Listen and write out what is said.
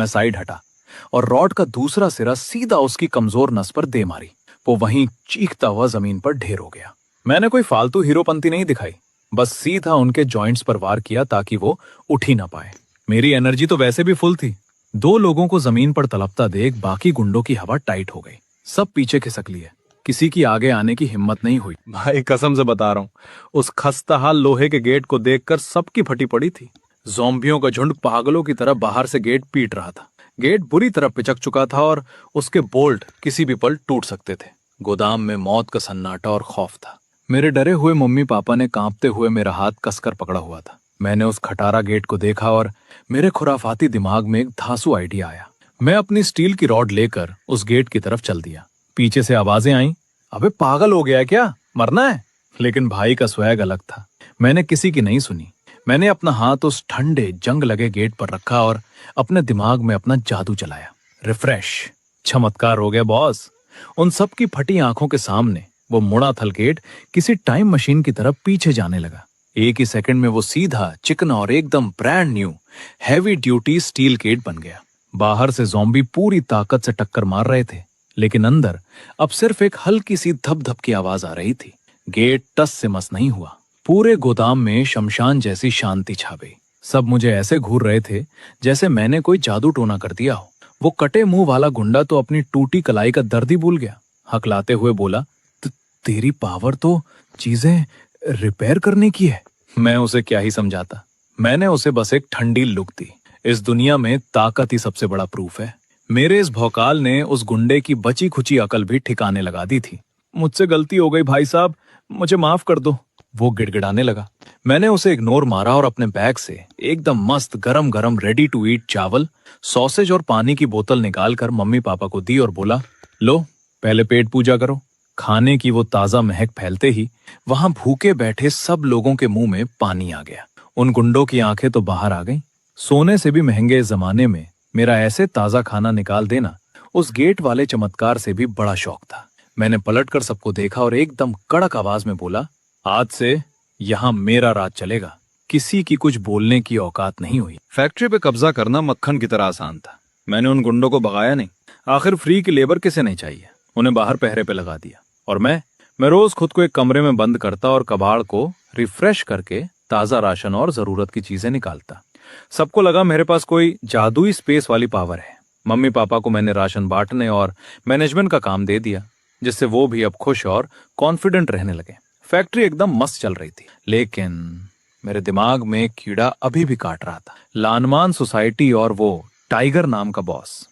मैं साइड हटा और रॉड का दूसरा सिरा सीधा उसकी कमजोर नस पर दे मारी। वो वहीं चीखता हुआ जमीन पर ढेर हो गया। मैंने कोई फालतू हीरोपंती नहीं दिखाई, बस सीधा उनके जॉइंट्स पर वार किया ताकि वो उठ ही ना पाए। मेरी एनर्जी तो वैसे भी फुल थी। दो लोगों को जमीन पर तलपता देख बाकी गुंडों की हवा टाइट हो गई। सब पीछे खिसक लिए, किसी की आगे आने की हिम्मत नहीं हुई। भाई कसम से बता रहा हूं, उस खस्ताहाल लोहे के गेट को देखकर सबकी फटी पड़ी थी। ज़ॉम्बियों का झुंड पागलों की तरह बाहर से गेट पीट रहा था। गेट बुरी तरह पिचक चुका था और उसके बोल्ट किसी भी पल टूट सकते थे। गोदाम में मौत का सन्नाटा और खौफ था। मेरे डरे हुए मम्मी पापा ने कांपते हुए मेरा हाथ कसकर पकड़ा हुआ था। मैंने उस खटारा गेट को देखा और मेरे खुराफाती दिमाग में एक धांसू आइडिया आया। मैं अपनी स्टील की रॉड लेकर उस गेट की तरफ चल दिया। पीछे से आवाजें आईं, अबे पागल हो गया है क्या, मरना है? लेकिन भाई का स्वैग अलग था। मैंने किसी की नहीं सुनी। मैंने अपना हाथ उस ठंडे जंग लगे गेट पर रखा और अपने दिमाग में अपना जादू चलाया। रिफ्रेश। चमत्कार हो गया बॉस। उन सब की फटी आंखों के सामने वो मुड़ा थल गेट किसी टाइम मशीन की तरफ पीछे जाने लगा। एक ही सेकंड में वो सीधा चिकना और एकदम brand new heavy duty steel gate बन गया। बाहर से ज़ॉम्बी पूरी ताकत से टक्कर मार रहे थे, लेकिन अंदर अब सिर्फ एक हल्की सी धप धप की आवाज आ रही थी। गेट टस से मस नहीं हुआ। पूरे गोदाम में शमशान जैसी शांति छा गई। सब मुझे ऐसे घूर रहे थे जैसे मैंने कोई जादू टोना कर दिया हो। वो कटे मुंह वाला गुंडा तो अपनी टूटी कलाई का दर्द ही भूल गया। हकलाते हुए बोला, तेरी पावर तो चीजें रिपेयर करने की है। मैं उसे क्या ही समझाता। मैंने उसे बस एक ठंडी लुक दी। इस दुनिया में ताकत ही सबसे बड़ा प्रूफ है। मेरे इस भौकाल ने उस गुंडे की बची खुची अकल भी ठिकाने लगा दी थी। मुझसे गलती हो गई भाई साहब, मुझे माफ कर दो, वो गिड़गिड़ाने लगा। मैंने उसे इग्नोर मारा और अपने बैग से एकदम मस्त गरम गरम रेडी टू ईट चावल, सॉसेज और पानी की बोतल निकालकर मम्मी पापा को दी और बोला, लो पहले पेट पूजा करो। खाने की वो ताजा महक फैलते ही वहां भूखे बैठे सब लोगों के मुंह में पानी आ गया। उन गुंडों की आंखें तो बाहर आ गईं। सोने से भी महंगे इस जमाने में मेरा ऐसे ताजा खाना निकाल देना उस गेट वाले चमत्कार से भी बड़ा शौक था। मैंने पलटकर सबको देखा और एकदम कड़क आवाज में बोला, आज से यहां मेरा राज चलेगा। किसी की कुछ बोलने की औकात नहीं हुई। फैक्ट्री पे कब्जा करना मक्खन की तरह आसान था। मैंने उन गुंडों को भगाया नहीं। आखिर फ्री की लेबर किसे नहीं चाहिए। उन्हें बाहर पहरे पे लगा दिया और मैं रोज खुद को एक कमरे में बंद करता और कबाड़ को रिफ्रेश करके ताजा राशन और जरूरत की चीजें निकालता। सबको लगा मेरे पास कोई जादुई स्पेस वाली पावर है। मम्मी पापा को मैंने राशन बांटने और मैनेजमेंट का काम दे दिया, जिससे वो भी अब खुश और कॉन्फिडेंट रहने लगे। फैक्ट्री एकदम मस्त चल रही थी, लेकिन मेरे दिमाग में एक कीड़ा अभी भी काट रहा था। लानमान सोसाइटी और वो टाइगर नाम का बॉस।